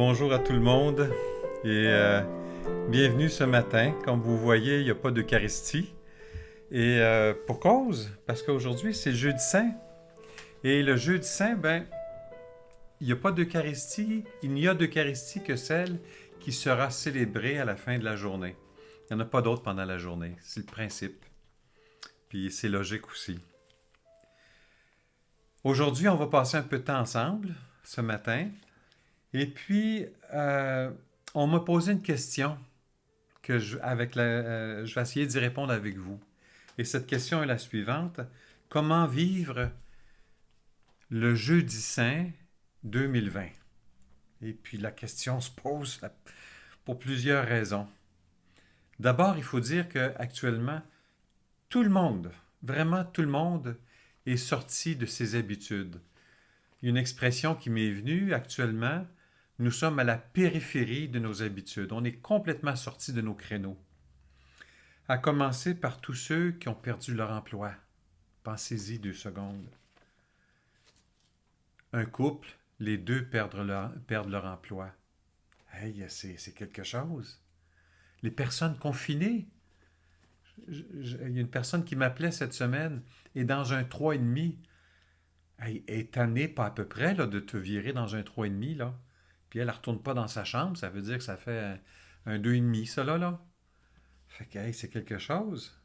Bonjour à tout le monde et bienvenue ce matin. Comme vous voyez, il n'y a pas d'Eucharistie. Et pour cause, parce qu'aujourd'hui c'est le jeudi saint. Et le jeudi saint, il n'y a pas d'Eucharistie. Il n'y a d'Eucharistie que celle qui sera célébrée à la fin de la journée. Il n'y en a pas d'autre pendant la journée. C'est le principe. Puis c'est logique aussi. Aujourd'hui, on va passer un peu de temps ensemble ce matin. Et puis, on m'a posé une question que je vais essayer d'y répondre avec vous. Et cette question est la suivante. Comment vivre le Jeudi Saint 2020? Et puis la question se pose pour plusieurs raisons. D'abord, il faut dire qu'actuellement, tout le monde, vraiment tout le monde, est sorti de ses habitudes. Une expression qui m'est venue actuellement, nous sommes à la périphérie de nos habitudes. On est complètement sorti de nos créneaux. À commencer par tous ceux qui ont perdu leur emploi. Pensez-y 2 secondes. Un couple, les deux perdent leur emploi. Hey, c'est quelque chose. Les personnes confinées. Il y a une personne qui m'appelait cette semaine et dans un 3,5. Elle est tannée, pas à peu près, là, de te virer dans un 3,5, là. Puis elle ne retourne pas dans sa chambre, ça veut dire que ça fait un 2,5, ça là. Fait que hey, c'est quelque chose.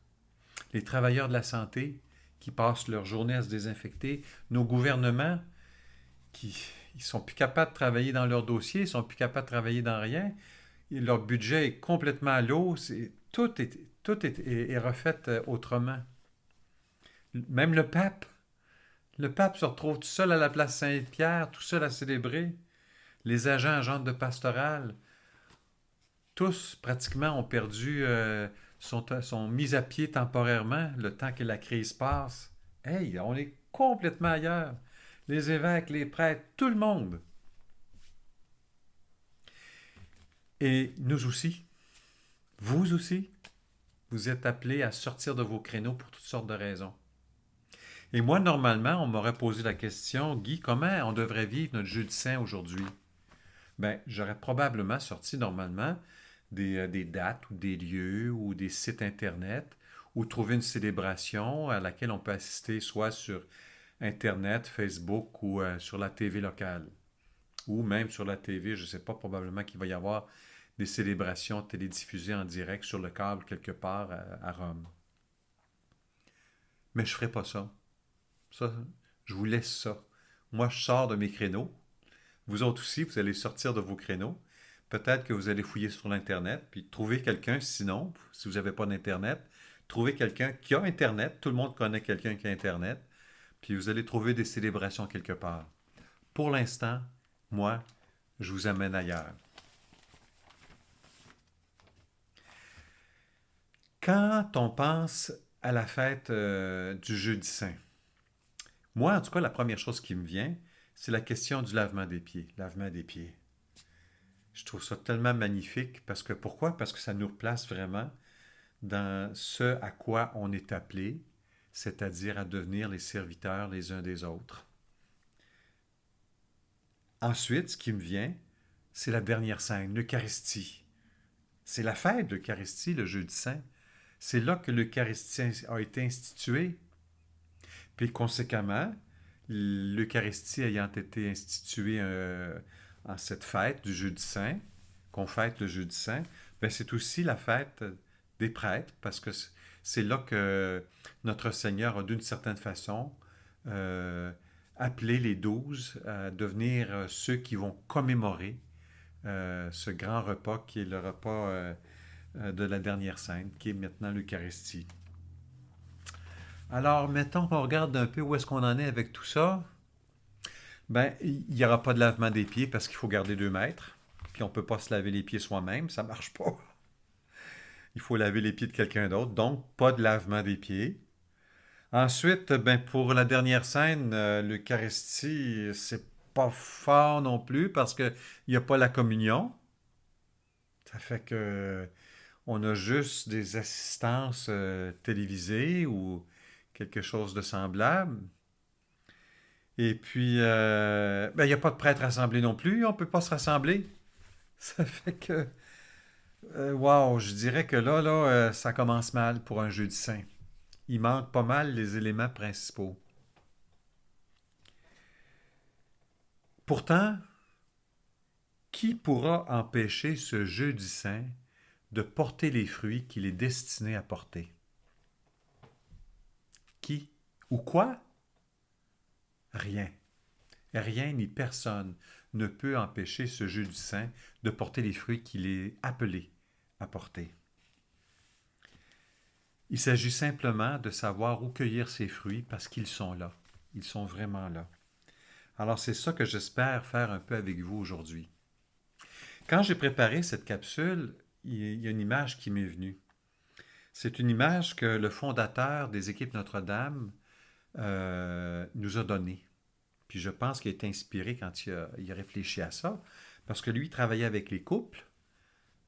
Les travailleurs de la santé qui passent leur journée à se désinfecter, nos gouvernements qui ils sont plus capables de travailler dans leur dossier, ils sont plus capables de travailler dans rien. Et leur budget est complètement à l'eau. Tout est refait autrement. Même le pape. Le pape se retrouve tout seul à la place Saint-Pierre, tout seul à célébrer. Les agents de pastoral, tous pratiquement ont perdu, sont mis à pied temporairement le temps que la crise passe. Hey, on est complètement ailleurs. Les évêques, les prêtres, tout le monde. Et nous aussi, vous aussi, vous êtes appelés à sortir de vos créneaux pour toutes sortes de raisons. Et moi, normalement, on m'aurait posé la question, Guy, comment on devrait vivre notre Jeudi Saint aujourd'hui? J'aurais probablement sorti normalement des dates ou des lieux ou des sites Internet ou trouver une célébration à laquelle on peut assister soit sur Internet, Facebook ou sur la TV locale. Ou même sur la TV, je ne sais pas, probablement qu'il va y avoir des célébrations télédiffusées en direct sur le câble quelque part à Rome. Mais je ne ferai pas ça. Ça, je vous laisse ça. Moi, je sors de mes créneaux. Vous autres aussi, vous allez sortir de vos créneaux. Peut-être que vous allez fouiller sur l'Internet, puis trouver quelqu'un, sinon, si vous n'avez pas d'Internet, trouver quelqu'un qui a Internet. Tout le monde connaît quelqu'un qui a Internet. Puis vous allez trouver des célébrations quelque part. Pour l'instant, moi, je vous amène ailleurs. Quand on pense à la fête du Jeudi Saint, moi, en tout cas, la première chose qui me vient, c'est la question du lavement des pieds. Lavement des pieds. Je trouve ça tellement magnifique parce que pourquoi? Parce que ça nous replace vraiment dans ce à quoi on est appelé, c'est-à-dire à devenir les serviteurs les uns des autres. Ensuite, ce qui me vient, c'est la dernière scène, l'Eucharistie. C'est la fête de l'Eucharistie, le Jeudi Saint. C'est là que l'Eucharistie a été instituée. Puis conséquemment, l'Eucharistie ayant été instituée en cette fête du Jeudi Saint, qu'on fête le Jeudi Saint, c'est aussi la fête des prêtres, parce que c'est là que notre Seigneur a d'une certaine façon appelé les 12 à devenir ceux qui vont commémorer ce grand repas qui est le repas de la dernière scène, qui est maintenant l'Eucharistie. Alors, mettons qu'on regarde un peu où est-ce qu'on en est avec tout ça. Il n'y aura pas de lavement des pieds parce qu'il faut garder 2 mètres. Puis on ne peut pas se laver les pieds soi-même, ça ne marche pas. Il faut laver les pieds de quelqu'un d'autre, donc pas de lavement des pieds. Ensuite, pour la dernière scène, l'Eucharistie, c'est pas fort non plus parce qu'il n'y a pas la communion. Ça fait que on a juste des assistances télévisées ou quelque chose de semblable. Et puis, il n'y a pas de prêtre rassemblé non plus. On ne peut pas se rassembler. Ça fait que, wow, je dirais que là, ça commence mal pour un jeudi saint. Il manque pas mal les éléments principaux. Pourtant, qui pourra empêcher ce jeudi saint de porter les fruits qu'il est destiné à porter? Qui? Ou quoi? Rien. Rien ni personne ne peut empêcher ce jeudi saint de porter les fruits qu'il est appelé à porter. Il s'agit simplement de savoir où cueillir ces fruits parce qu'ils sont là. Ils sont vraiment là. Alors c'est ça que j'espère faire un peu avec vous aujourd'hui. Quand j'ai préparé cette capsule, il y a une image qui m'est venue. C'est une image que le fondateur des équipes Notre-Dame nous a donnée. Puis je pense qu'il a été inspiré quand il a réfléchi à ça, parce que lui, il travaillait avec les couples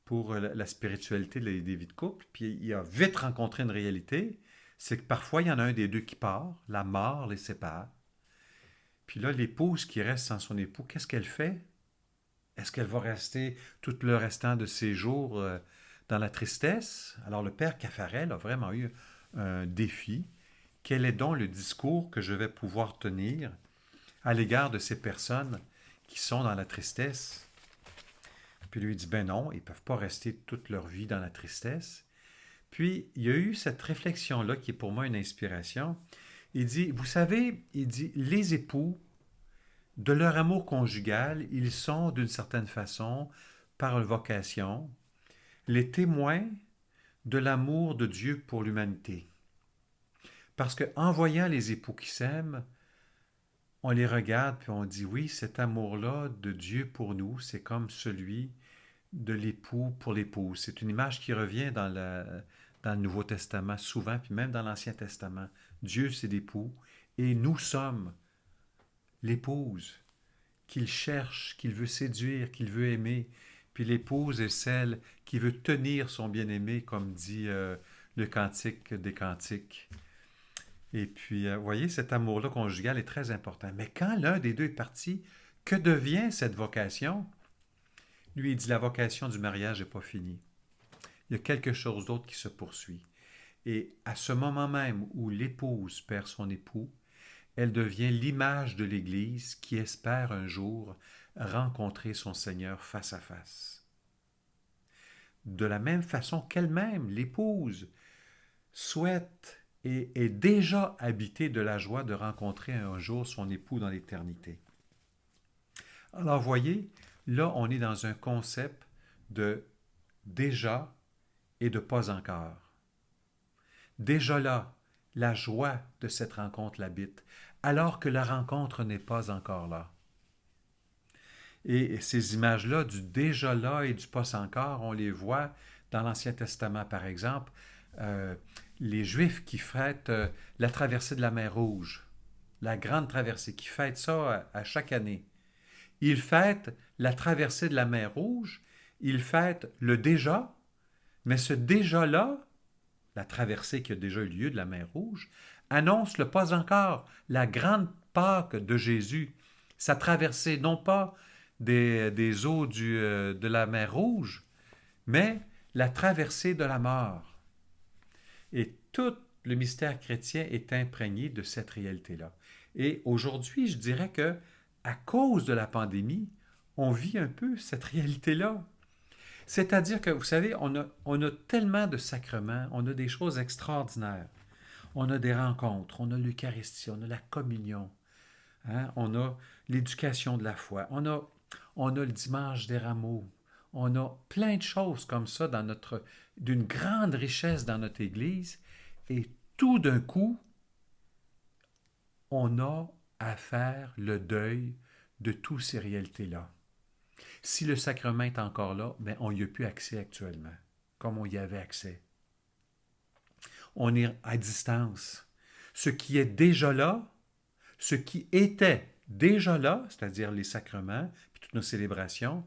pour la spiritualité des vies de couple, puis il a vite rencontré une réalité, c'est que parfois, il y en a un des deux qui part, la mort les sépare. Puis là, l'épouse qui reste sans son époux, qu'est-ce qu'elle fait? Est-ce qu'elle va rester tout le restant de ses jours dans la tristesse? Alors le père Caffarel a vraiment eu un défi. Quel est donc le discours que je vais pouvoir tenir à l'égard de ces personnes qui sont dans la tristesse? Puis lui dit, ben non, ils ne peuvent pas rester toute leur vie dans la tristesse. Puis il y a eu cette réflexion-là qui est pour moi une inspiration. Il dit, vous savez, il dit, les époux, de leur amour conjugal, ils sont d'une certaine façon, par vocation, les témoins de l'amour de Dieu pour l'humanité. Parce qu'en voyant les époux qui s'aiment, on les regarde puis on dit oui, cet amour-là de Dieu pour nous, c'est comme celui de l'époux pour l'épouse. C'est une image qui revient dans le Nouveau Testament souvent, puis même dans l'Ancien Testament. Dieu, c'est l'époux et nous sommes l'épouse qu'il cherche, qu'il veut séduire, qu'il veut aimer. Puis l'épouse est celle qui veut tenir son bien-aimé, comme dit le Cantique des Cantiques. Et puis, vous voyez, cet amour-là conjugal est très important. Mais quand l'un des deux est parti, que devient cette vocation? Lui, il dit, la vocation du mariage n'est pas finie. Il y a quelque chose d'autre qui se poursuit. Et à ce moment même où l'épouse perd son époux, elle devient l'image de l'Église qui espère un jour rencontrer son Seigneur face à face. De la même façon qu'elle-même, l'épouse, souhaite et est déjà habitée de la joie de rencontrer un jour son époux dans l'éternité. Alors voyez, là on est dans un concept de déjà et de pas encore. Déjà là, la joie de cette rencontre l'habite, alors que la rencontre n'est pas encore là. Et ces images-là, du déjà là et du pas encore, on les voit dans l'Ancien Testament, par exemple, les Juifs qui fêtent la traversée de la mer Rouge, la grande traversée, qui fêtent ça à chaque année. Ils fêtent la traversée de la mer Rouge, ils fêtent le déjà, mais ce déjà-là, la traversée qui a déjà eu lieu de la mer Rouge, annonce le pas encore, la grande Pâque de Jésus, sa traversée non pas des eaux de la mer Rouge, mais la traversée de la mort. Et tout le mystère chrétien est imprégné de cette réalité-là. Et aujourd'hui, je dirais que à cause de la pandémie, on vit un peu cette réalité-là. C'est-à-dire que, vous savez, on a tellement de sacrements, on a des choses extraordinaires. On a des rencontres, on a l'Eucharistie, on a la communion, hein? On a l'éducation de la foi, on a le dimanche des rameaux, on a plein de choses comme ça d'une grande richesse dans notre Église, et tout d'un coup, on a à faire le deuil de toutes ces réalités-là. Si le sacrement est encore là, ben on n'y a plus accès actuellement, comme on y avait accès. On est à distance. Ce qui est déjà là, ce qui était déjà là, c'est-à-dire les sacrements, puis toutes nos célébrations,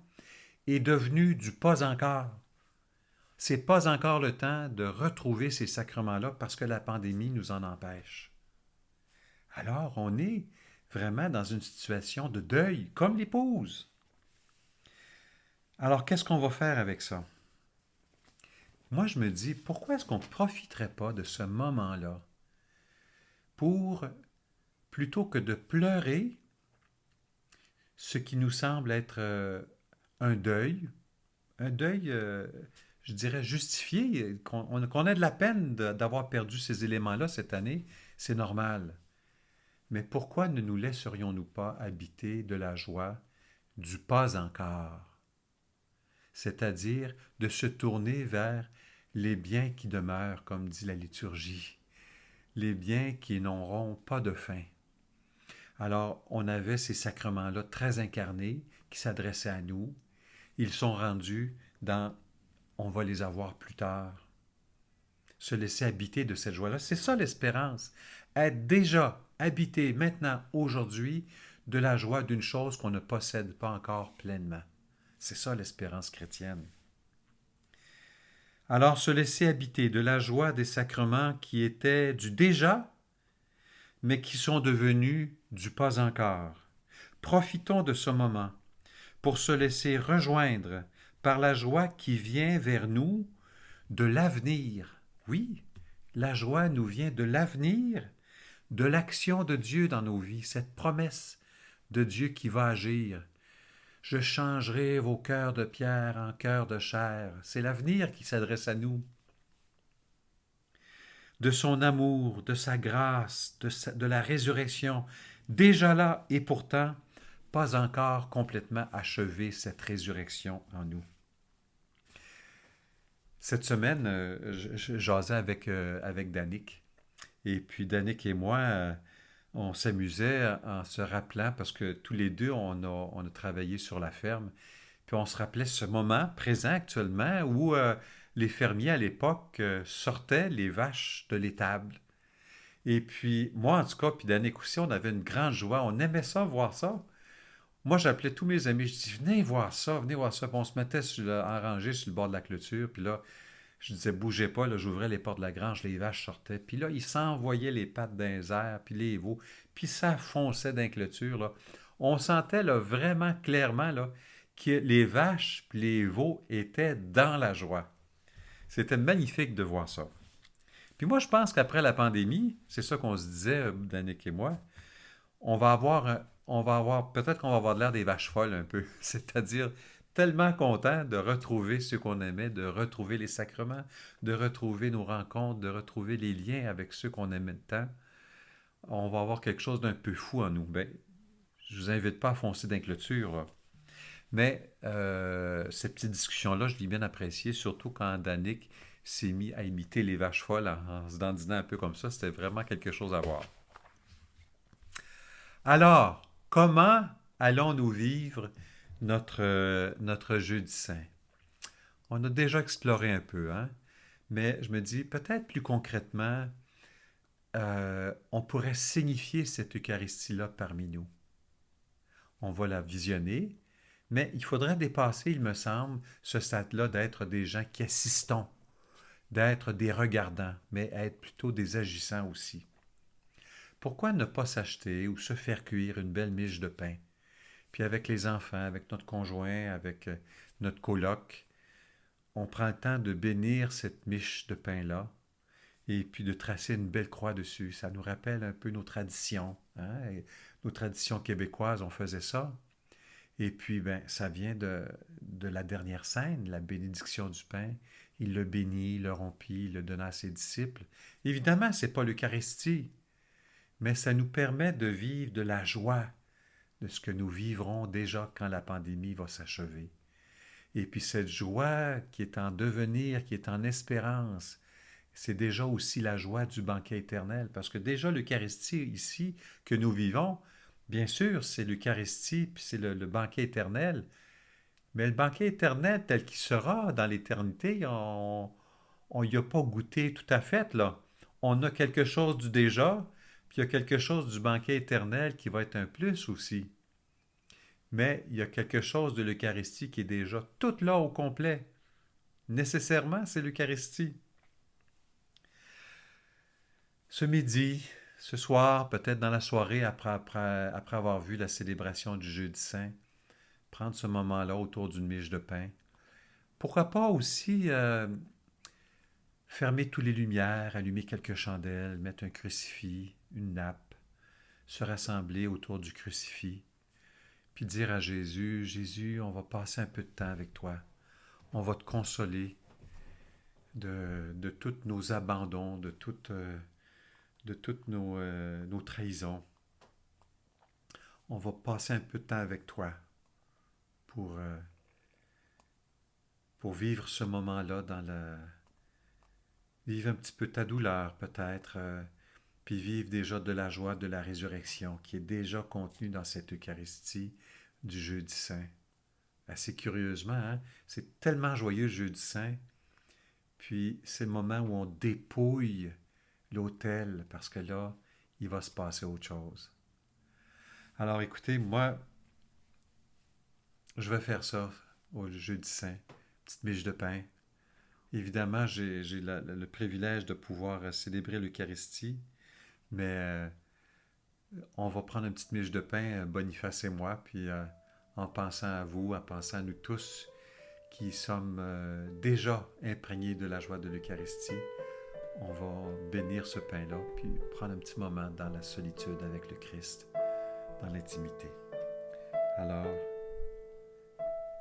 est devenu du pas encore. C'est pas encore le temps de retrouver ces sacrements-là parce que la pandémie nous en empêche. Alors, on est vraiment dans une situation de deuil, comme l'épouse. Alors, qu'est-ce qu'on va faire avec ça? Moi, je me dis, pourquoi est-ce qu'on ne profiterait pas de ce moment-là pour, plutôt que de pleurer ce qui nous semble être un deuil, un deuil, je dirais, justifié, qu'on ait de la peine d'avoir perdu ces éléments-là cette année, c'est normal. Mais pourquoi ne nous laisserions-nous pas habiter de la joie du pas encore, c'est-à-dire de se tourner vers les biens qui demeurent, comme dit la liturgie, les biens qui n'auront pas de fin. Alors, on avait ces sacrements-là très incarnés qui s'adressaient à nous. Ils sont rendus dans on va les avoir plus tard. Se laisser habiter de cette joie-là, c'est ça l'espérance. Être déjà habité maintenant, aujourd'hui, de la joie d'une chose qu'on ne possède pas encore pleinement. C'est ça l'espérance chrétienne. Alors se laisser habiter de la joie des sacrements qui étaient du déjà, mais qui sont devenus du pas encore. Profitons de ce moment pour se laisser rejoindre par la joie qui vient vers nous de l'avenir. Oui, la joie nous vient de l'avenir, de l'action de Dieu dans nos vies, cette promesse de Dieu qui va agir. Je changerai vos cœurs de pierre en cœurs de chair. C'est l'avenir qui s'adresse à nous. De son amour, de sa grâce, de la résurrection, déjà là et pourtant pas encore complètement achevée cette résurrection en nous. Cette semaine, je jasais avec Danick. Et puis Danick et moi, on s'amusait en se rappelant, parce que tous les deux, on a travaillé sur la ferme, puis on se rappelait ce moment présent actuellement où les fermiers à l'époque sortaient les vaches de l'étable. Et puis moi, en tout cas, puis Danick aussi, on avait une grande joie. On aimait ça, voir ça. Moi, j'appelais tous mes amis. Je dis, venez voir ça, venez voir ça. Puis on se mettait en rangée sur le bord de la clôture. Puis là, je disais, bougez pas, là, j'ouvrais les portes de la grange, les vaches sortaient. Puis là, ils s'envoyaient les pattes dans les airs, puis les veaux, puis ça fonçait dans la clôture, là. On sentait là, vraiment clairement là, que les vaches puis les veaux étaient dans la joie. C'était magnifique de voir ça. Puis moi, je pense qu'après la pandémie, c'est ça qu'on se disait, Danick et moi, peut-être qu'on va avoir de l'air des vaches folles un peu. C'est-à-dire tellement content de retrouver ce qu'on aimait, de retrouver les sacrements, de retrouver nos rencontres, de retrouver les liens avec ceux qu'on aimait tant. On va avoir quelque chose d'un peu fou en nous. Ben, je vous invite pas à foncer dans la clôture, là. Mais cette petite discussion-là, je l'ai bien appréciée, surtout quand Danick s'est mis à imiter les vaches folles en se dandinant un peu comme ça. C'était vraiment quelque chose à voir. Alors, comment allons-nous vivre notre jeudi saint? On a déjà exploré un peu, hein? Mais je me dis, peut-être plus concrètement, on pourrait signifier cette Eucharistie-là parmi nous. On va la visionner, mais il faudrait dépasser, il me semble, ce stade-là d'être des gens qui assistons, d'être des regardants, mais être plutôt des agissants aussi. Pourquoi ne pas s'acheter ou se faire cuire une belle miche de pain? Puis avec les enfants, avec notre conjoint, avec notre coloc, on prend le temps de bénir cette miche de pain-là et puis de tracer une belle croix dessus. Ça nous rappelle un peu nos traditions, hein? Et nos traditions québécoises, on faisait ça. Et puis, ben, ça vient de la dernière scène, la bénédiction du pain. Il le bénit, il le rompit, il le donna à ses disciples. Évidemment, ce n'est pas l'Eucharistie, mais ça nous permet de vivre de la joie de ce que nous vivrons déjà quand la pandémie va s'achever. Et puis cette joie qui est en devenir, qui est en espérance, c'est déjà aussi la joie du banquet éternel, parce que déjà l'Eucharistie ici que nous vivons, bien sûr, c'est l'Eucharistie, puis c'est le banquet éternel, mais le banquet éternel tel qu'il sera dans l'éternité, on n'y a pas goûté tout à fait, là. On a quelque chose du déjà, puis il y a quelque chose du banquet éternel qui va être un plus aussi. Mais il y a quelque chose de l'Eucharistie qui est déjà tout là au complet. Nécessairement, c'est l'Eucharistie. Ce midi, ce soir, peut-être dans la soirée, après avoir vu la célébration du Jeudi Saint, prendre ce moment-là autour d'une miche de pain. Pourquoi pas aussi fermer toutes les lumières, allumer quelques chandelles, mettre un crucifix, une nappe, se rassembler autour du crucifix, puis dire à Jésus, Jésus, on va passer un peu de temps avec toi. On va te consoler de tous nos abandons, de toutes nos trahisons. On va passer un peu de temps avec toi pour, euh, pour vivre ce moment-là vivre un petit peu ta douleur peut-être, puis vivre déjà de la joie de la résurrection qui est déjà contenue dans cette Eucharistie du Jeudi Saint. Assez curieusement, hein, c'est tellement joyeux le Jeudi Saint, puis c'est le moment où on dépouille l'autel parce que là, il va se passer autre chose. Alors écoutez, moi, je vais faire ça au Jeudi Saint, petite miche de pain. Évidemment, j'ai le privilège de pouvoir célébrer l'Eucharistie, mais on va prendre une petite miche de pain, Boniface et moi, puis en pensant à vous, en pensant à nous tous qui sommes déjà imprégnés de la joie de l'Eucharistie, on va bénir ce pain-là, puis prendre un petit moment dans la solitude avec le Christ, dans l'intimité. Alors,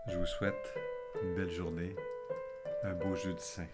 je vous souhaite une belle journée, un beau Jeudi Saint.